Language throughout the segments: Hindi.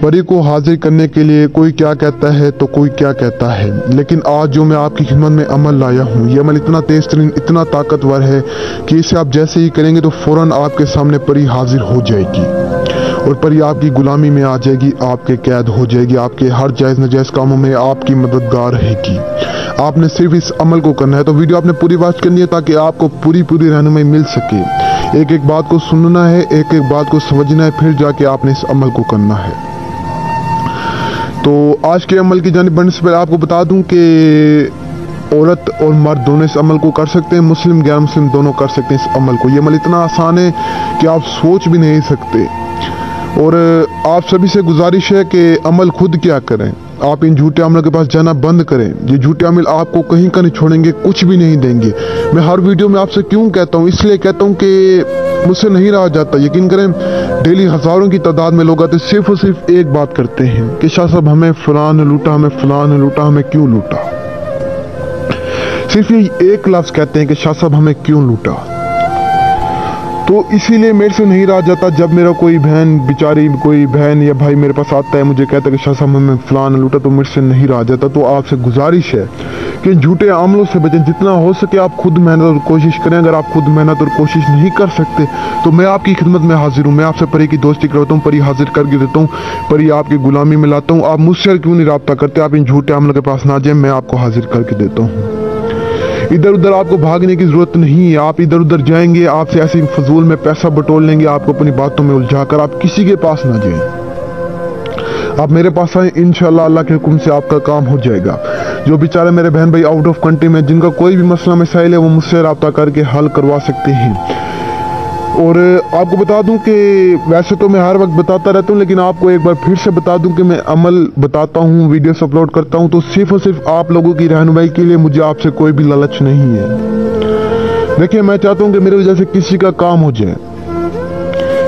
परी को हाजिर करने के लिए कोई क्या कहता है तो कोई क्या कहता है, लेकिन आज जो मैं आपकी खिदमत में अमल लाया हूँ, ये अमल इतना तेज तरीन, इतना ताकतवर है कि इसे आप जैसे ही करेंगे तो फौरन आपके सामने परी हाजिर हो जाएगी और परी आपकी गुलामी में आ जाएगी, आपके कैद हो जाएगी, आपके हर जायज़ नाजायज़ कामों में आपकी मददगार रहेगी। आपने सिर्फ इस अमल को करना है। तो वीडियो आपने पूरी वॉच करनी है ताकि आपको पूरी रहनुमाई मिल सके। एक एक बात को सुनना है, एक एक बात को समझना है, फिर जाके आपने इस अमल को करना है। तो आज के अमल की जानिब बढ़ने से पहले आपको बता दूं कि औरत और मर्द दोनों इस अमल को कर सकते हैं, मुस्लिम गैर मुस्लिम दोनों कर सकते हैं इस अमल को। ये अमल इतना आसान है कि आप सोच भी नहीं सकते। और आप सभी से गुजारिश है कि अमल खुद क्या करें, आप इन झूठे अमलों के पास जाना बंद करें। ये झूठे अमल आपको कहीं का नहीं छोड़ेंगे, कुछ भी नहीं देंगे। मैं हर वीडियो में आपसे क्यों कहता हूँ, इसलिए कहता हूँ कि मुझसे नहीं रहा जाता। यकीन करें, डेली हज़ारों की तादाद में लोग आते सिर्फ और सिर्फ एक बात करते हैं कि शाह साहब हमें फलां ने लूटा, हमें फलां ने लूटा, हमें क्यों लूटा। सिर्फ ये एक लफ्ज़ कहते हैं कि शाह साहब हमें क्यों लूटा। तो इसीलिए मेरे से नहीं रहा जाता जब मेरा कोई बहन बेचारी, कोई बहन या भाई मेरे पास आता है, मुझे कहता है कि शाह साहब हमें फलां लूटा, तो मेरे से नहीं रहा जाता। तो आपसे गुजारिश है कि झूठे अमलों से बचें। जितना हो सके आप खुद मेहनत और कोशिश करें। अगर आप खुद मेहनत और कोशिश नहीं कर सकते तो मैं आपकी खिदमत में हाजिर हूँ। मैं आपसे परी की दोस्ती करवाता हूँ, परी हाजिर करके देता हूँ, परी आपकी गुलामी में लाता हूँ। आप मुझसे क्यों नहीं रब्ता करते? आप इन झूठे अमलों के पास ना जाए, मैं आपको हाजिर करके देता हूँ। इधर उधर आपको भागने की जरूरत नहीं है। आप इधर उधर जाएंगे, आपसे ऐसे फजूल में पैसा बटोर लेंगे, आपको अपनी बातों में उलझाकर आप किसी के पास ना जाएं। आप मेरे पास आए, इंशाल्लाह अल्लाह के हुक्म से आपका काम हो जाएगा। जो बेचारे मेरे बहन भाई आउट ऑफ कंट्री में, जिनका कोई भी मसला मसाइल है, वो मुझसे रब्ता करके हल करवा सकते हैं। और आपको बता दूं कि वैसे तो मैं हर वक्त बताता रहता हूं, लेकिन आपको एक बार फिर से बता दूं कि मैं अमल बताता हूं, वीडियोस अपलोड करता हूं, तो सिर्फ और सिर्फ आप लोगों की रहनुमाई के लिए। मुझे आपसे कोई भी लालच नहीं है। देखिए, मैं चाहता हूं कि मेरी वजह से किसी का काम हो जाए,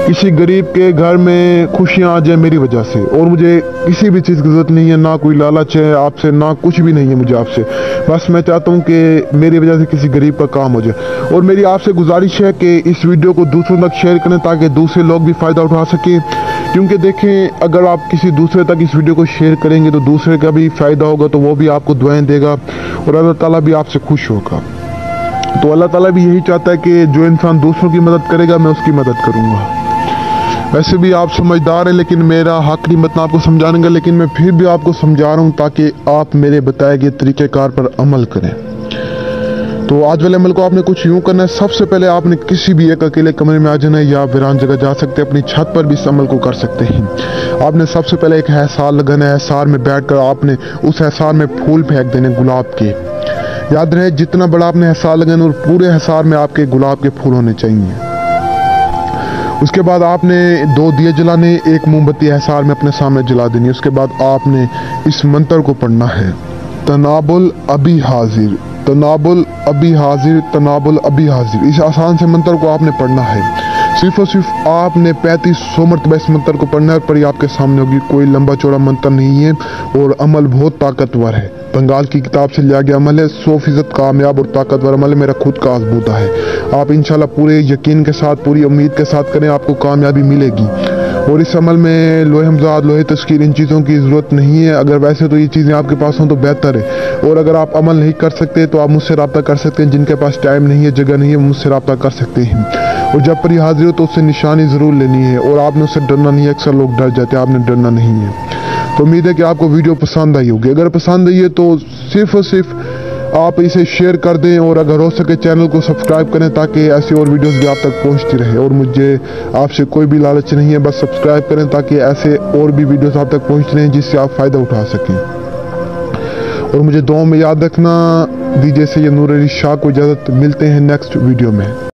किसी गरीब के घर में खुशियां आ जाए मेरी वजह से। और मुझे किसी भी चीज़ की जरूरत नहीं है, ना कोई लालच है आपसे, ना कुछ भी नहीं है मुझे आपसे। बस मैं चाहता हूं कि मेरी वजह से किसी गरीब का काम हो जाए। और मेरी आपसे गुजारिश है कि इस वीडियो को दूसरों तक शेयर करें ताकि दूसरे लोग भी फ़ायदा उठा सकें। क्योंकि देखें, अगर आप किसी दूसरे तक इस वीडियो को शेयर करेंगे तो दूसरे का भी फ़ायदा होगा, तो वो भी आपको दुआएं देगा और अल्लाह ताला भी आपसे खुश होगा। तो अल्लाह ताला भी यही चाहता है कि जो इंसान दूसरों की मदद करेगा, मैं उसकी मदद करूँगा। वैसे भी आप समझदार हैं, लेकिन मेरा हक नहीं बनता आपको समझाने का, लेकिन मैं फिर भी आपको समझा रहा हूँ ताकि आप मेरे बताए गए तरीक़ेकार पर अमल करें। तो आज वाले अमल को आपने कुछ यूँ करना है। सबसे पहले आपने किसी भी एक अकेले कमरे में आ जाना है, या वीरान जगह जा सकते हैं, अपनी छत पर भी इस अमल को कर सकते हैं। आपने सबसे पहले एक हिसार लगाना है। हिसार में बैठकर आपने उस हिसार में फूल फेंक देने गुलाब के। याद रहे, जितना बड़ा आपने हिसार लगाना और पूरे हिसार में आपके गुलाब के फूल होने चाहिए। उसके बाद आपने 2 दिए जलाने, एक मोमबत्ती हिसार में अपने सामने जला देनी। उसके बाद आपने इस मंत्र को पढ़ना है, तनाबुल अभी हाजिर, तनाबुल अभी हाजिर, तनाबुल अभी हाजिर। इस आसान से मंत्र को आपने पढ़ना है। सिर्फ और सिर्फ आपने 3500 मरतबा इस मंत्र को पढ़ना है। पर आपके सामने होगी, कोई लंबा चौड़ा मंत्र नहीं है और अमल बहुत ताकतवर है। बंगाल की किताब से लिया गया अमल है, 100% कामयाब और ताकतवर अमल है। मेरा खुद का आजमूदा है। आप इंशाल्लाह पूरे यकीन के साथ, पूरी उम्मीद के साथ करें, आपको कामयाबी मिलेगी। और इस अमल में लोहे हमजाद, लोहे तस्कीर, इन चीज़ों की ज़रूरत नहीं है। अगर वैसे तो ये चीज़ें आपके पास हों तो बेहतर है। और अगर आप अमल नहीं कर सकते तो आप मुझसे रब्ता कर सकते हैं। जिनके पास टाइम नहीं है, जगह नहीं है, मुझसे रब्ता कर सकते हैं। और जब परी हाजिर हो तो उससे निशानी ज़रूर लेनी है और आपने उससे डरना नहीं है। अक्सर लोग डर जाते हैं, आपने डरना नहीं है। तो उम्मीद है कि आपको वीडियो पसंद आई होगी। अगर पसंद आई है तो सिर्फ और सिर्फ आप इसे शेयर कर दें और अगर हो सके चैनल को सब्सक्राइब करें ताकि ऐसी और वीडियोस भी आप तक पहुंचती रहे। और मुझे आपसे कोई भी लालच नहीं है, बस सब्सक्राइब करें ताकि ऐसे और भी वीडियोस आप तक पहुंच रहे हैं जिससे आप फ़ायदा उठा सकें। और मुझे दुआ में याद रखना। दीजिए से ये नूर अली शाह को इजाज़त। मिलते हैं नेक्स्ट वीडियो में।